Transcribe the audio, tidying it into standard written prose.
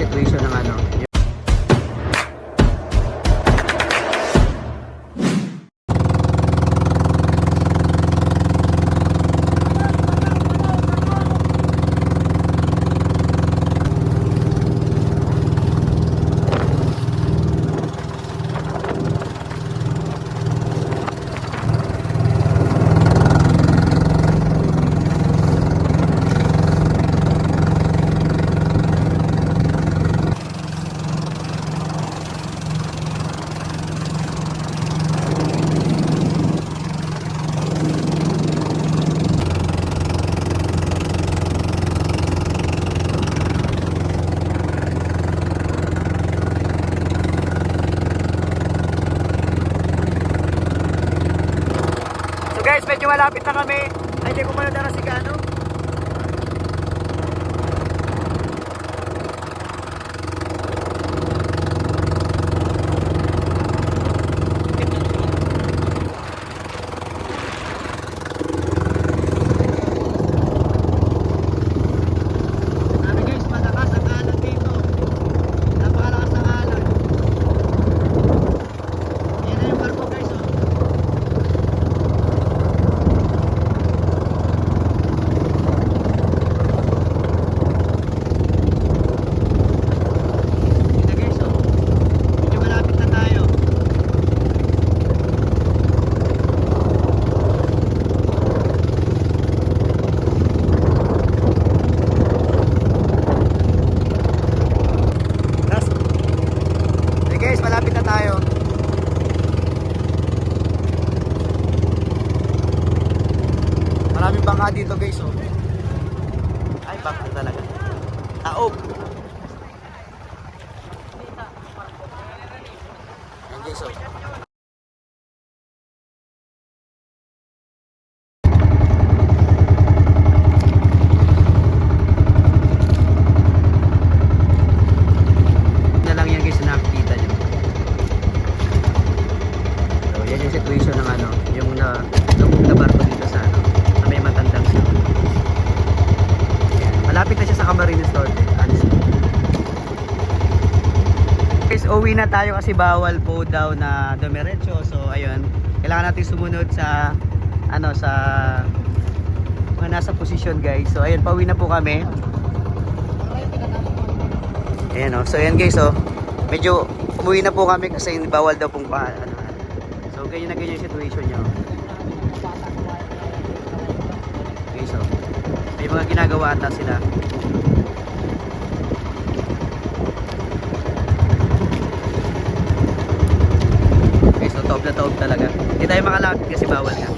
situation ng ano. So guys, medyo malapit na kami. Ay, hindi ko pala dara si Gano. Sabi guys, malakas ang alon dito. Napakalakas ang alon. Yan na yung barko guys, oh. Guys, malapit na tayo. Maraming bangka dito guys, oh. Ay, bangka talaga. Taob. Ayan guys, oh. Na lang yan guys, nakikita nyo. Yan yung situation ng ano, yung lubog na barko dito sa ano, sa may matandang siya. Malapit na siya sa Camarines Norte. Guys, uwi na tayo kasi bawal po daw na dumiretso. So ayun, kailangan natin sumunod sa ano, sa mga nasa posisyon guys. So ayun, pauwi na po kami. Ayan oh. So ayan guys, oh. Medyo umuwi na po kami kasi bawal daw pong ano. So ganyan na ganyan yung situation nyo. Okay, so may mga ginagawa ata sila. Okay, so taob na taob talaga. Hindi tayo makalapit kasi bawal nga.